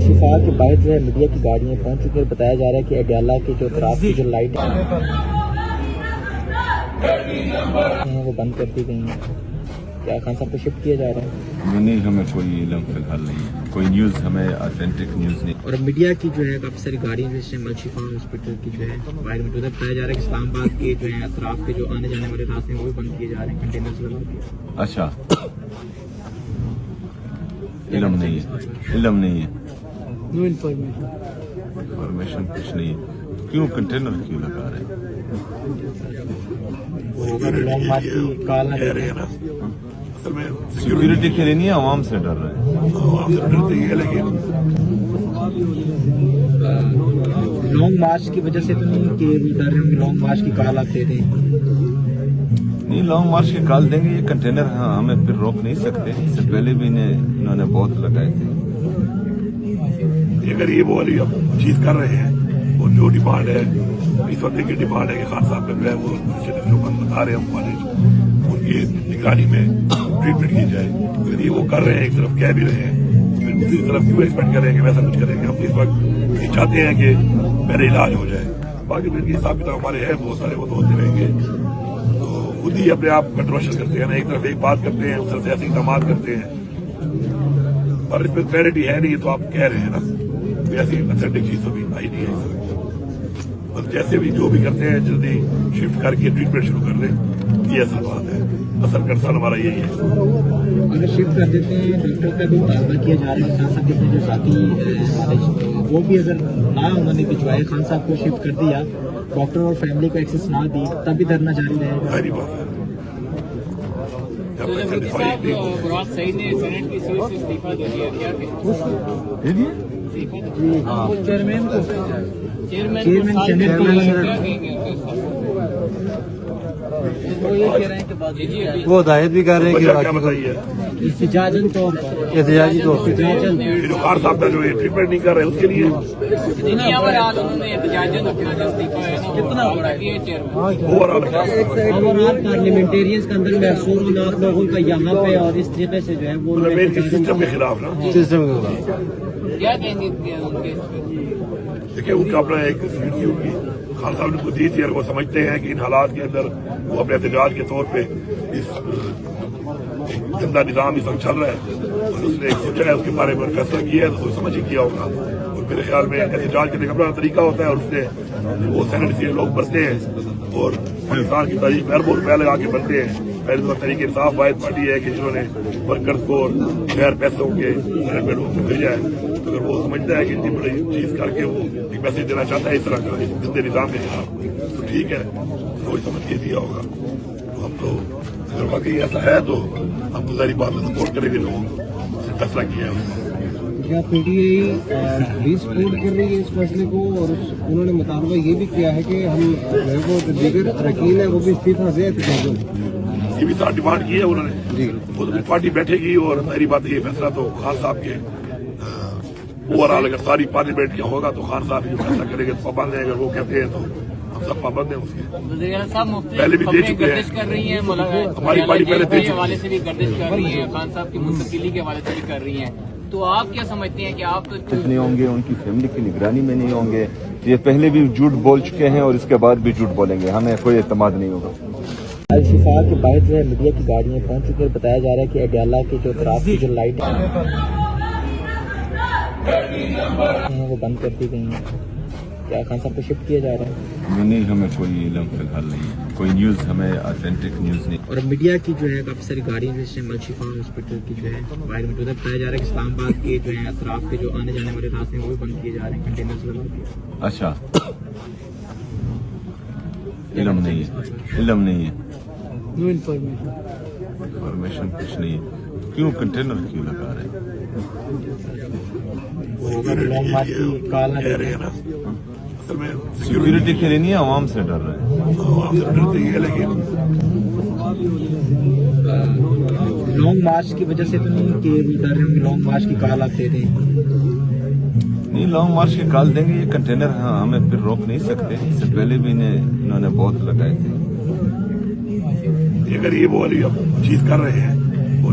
الشفا کے باہر جو ہے میڈیا کی گاڑیاں پہنچ چکی ہیں. بتایا جا رہا ہے کہ اڈیالہ کے جو اطراف کی جو لائٹ ہیں وہ بند کر دی گئی ہیں. کیا خان صاحب کو شفٹ کیا جا رہا ہے؟ نہیں, ہمیں کوئی علم فی الحال نہیں ہے. کوئی نیوز ہمیں اتھینٹک نیوز نہیں. اور میڈیا کی جو ہے کافی ساری گاڑیاں جس میں الشفا ہاسپٹل کی جو ہے باہر میں بتایا جا رہا ہے کہ اسلام آباد کے جو ہے اطراف کے جو آنے جانے والے راستے ہیں وہ بھی بند کیے جا رہے ہیں کنٹینرز لگا کے. اچھا, علم نہیں ہے. نو انفارمیشن انفارمیشن کچھ نہیں ہے. کیوں کنٹینر کیوں لگا رہے ہیں؟ لانگ مارچ کی کال نہ دے رہے ہیں. سیکورٹی کے لیے نہیں, عوام سے ڈر رہے ہیں. لانگ مارچ کی وجہ سے تو نہیں کہ ڈر رہے ہوں کہ لانگ مارچ کی کال آپ دے دیں؟ نہیں, لانگ مارچ کی کال دیں گے. یہ کنٹینر ہمیں پھر روک نہیں سکتے. اس سے پہلے بھی انہوں نے بہت لگائے تھے. اگر یہ وہ والی چیز کر رہے ہیں اور جو ڈیمانڈ ہے اس وقت کی ڈیمانڈ ہے کہ خان صاحب جو ہے وہ بتا رہے ہیں کالج ان کی نگرانی میں ٹریٹمنٹ کی جائے. اگر یہ وہ کر رہے ہیں ایک طرف کہہ بھی رہے ہیں پھر دوسری طرف کیوں ایکسپیکٹ کریں کہ ویسا کچھ کریں گے. ہم اس وقت یہ چاہتے ہیں کہ پہلے علاج ہو جائے. باقی پھر حساب کتاب ہمارے ہیں بہت سارے, وہ تو ہوتے رہیں گے. تو خود ہی اپنے آپ کنٹروورشل کرتے ہیں نا. ایک طرف ایک بات کرتے ہیں, اس طرف سیاسی اقدامات کرتے ہیں اور اس میں کلیئرٹی ہے نہیں. تو آپ کہہ رہے ہیں نا ایسی اتھینٹک چیز تو بھی آئی نہیں ہے. بس جیسے بھی جو بھی کرتے ہیں جلدی شفٹ کر کے ٹریٹمنٹ شروع کر دیں. یہ اصل بات ہے. اصل کنسرن ہمارا یہی ہے. اگر شفٹ کر دیتے ہیں ڈاکٹر کا بھی مطالبہ کیا جا رہا ہے کہ خان صاحب کے جو ساتھی وہ بھی اگر نہ انہوں نے بھجوائے خان صاحب کو شفٹ کر دیا, ڈاکٹر اور فیملی کو ایکسیس نہ دی, تب بھی دھرنا جاری رہے گا. ساری بات ہے. مراد سعید نے سینٹ کی سیٹ سے استعفیٰ دے دیا. چیئرمین وہ یہ کہہ رہے ہیں کہ وہ ہدایت بھی کر رہے ہیں کہ احتجاجی طور پر جو خان صاحب کا جو ٹریٹمنٹ نہیں کر رہے اس کے لیے انہوں نے احتجاجن اپنا جو استعفیٰ ہے کتنا بڑا کیا اوورآل پارلیمنٹیرینز کے اندر محصور ہونا آپ لوگوں کا یہاں پہ اور اس جگہ سے جو ہے وہ سسٹم کے خلاف نا. سسٹم کے کیا کہیں گے دیکھیں ان کا اپنا ایک سیٹ تھی ان کی خان صاحب نے کو دی تھی اور وہ سمجھتے ہیں کہ ان حالات کے اندر وہ اپنے احتجاج کے طور پہ اس گندا نظام اس وقت چل رہا ہے اور اس نے سوچا ہے اس کے بارے میں فیصلہ کیا ہے تو سمجھ ہی کیا ہوگا. اور میرے خیال میں احتجاج کرنے کا اپنا طریقہ ہوتا ہے اور اس نے وہ سینٹ سے لوگ بڑھتے ہیں اور پاکستان کی تاریخ میں اربوں روپے لگا کے بنتے ہیں. پہلے تو تحریک انصاف واحد پارٹی ہے کہ جنہوں نے ورکرز کو غیر پیسوں کے سینٹ میں بھیجا ہے. اگر وہ سمجھتا ہے کہ اتنی بڑی چیز کر کے وہ ایک میسج دینا چاہتا ہے اس طرح کا گندے نظام کے خلاف تو ٹھیک ہے, سوچ سمجھ کے دیا ہوگا. تو ہم تو اگر واقعی ایسا ہے تو ہم تو ظاہری بات میں سپورٹ کریں گے. لوگوں سے فیصلہ کیا ہے کیا پی ٹی آئی سپورٹ کر رہی ہے اس فیصلے کو, اور انہوں نے مطالبہ یہ بھی کیا ہے کہ ہم وہ دیگر اراکین ہیں وہ بھی استعفیٰ دیں. یہ بھی ساتھ ڈیمانڈ کی ہے انہوں نے. وہ تو پارٹی بیٹھے گی اور ظاہری بات یہ فیصلہ تو خان صاحب کے اوورآل اگر ساری پارلیمنٹ کیا ہوگا تو خان صاحب جو فیصلہ کریں گے تو پابند ہیں. اگر وہ کہتے ہیں تو ہم سب پابند ہیں اس کے. پہلے بھی دے چکے ہیں ہماری پارٹی پہلے دے حوالے سے بھی گردش کر رہی ہے, خان صاحب کی منتقلی کے حوالے سے بھی کر رہی ہیں. تو آپ کیا سمجھتے ہیں کہ آپ تو نہیں ہوں گے, ان کی فیملی کی نگرانی میں نہیں ہوں گے. یہ پہلے بھی جھوٹ بول چکے ہیں اور اس کے بعد بھی جھوٹ بولیں گے. ہمیں کوئی اعتماد نہیں ہوگا. الشفا کے باہر جو ہے میڈیا کی گاڑیاں پہنچ چکی ہیں. بتایا جا رہا ہے کہ اڈیالہ کے جو اطراف کی جو لائٹ ہیں وہ بند کر دی گئی ہیں. کیا خان صاحب کو شفٹ کیا جا رہا ہے؟ نہیں, ہمیں کوئی علم فی الحال نہیں ہے. کوئی نیوز ہمیں اتھینٹک نیوز نہیں. اور میڈیا کی جو ہے کافی ساری گاڑیاں جس میں الشفا ہاسپٹل کی جو ہے باہر میں بتایا جا رہا ہے کہ اسلام آباد کے جو ہے اطراف کے جو آنے جانے والے راستے ہیں وہ بھی بند کیے جا رہے ہیں کنٹینرز لگا کے. اچھا, علم نہیں ہے. نو انفارمیشن انفارمیشن کچھ نہیں ہے. کیوں کنٹینر کیوں لگا رہے ہیں؟ لانگ مارچ کی کال نہ دے رہے ہیں. سیکورٹی کے لیے نہیں, عوام سے ڈر رہے ہیں. لانگ مارچ کی وجہ سے تو نہیں کہ ڈر رہے ہوں کہ لانگ مارچ کی کال آپ دے دیں؟ نہیں, لانگ مارچ کی کال دیں گے. یہ کنٹینر ہمیں پھر روک نہیں سکتے. اس سے پہلے بھی انہوں نے بہت لگائے تھے. اگر یہ وہ والی چیز کر رہے ہیں اور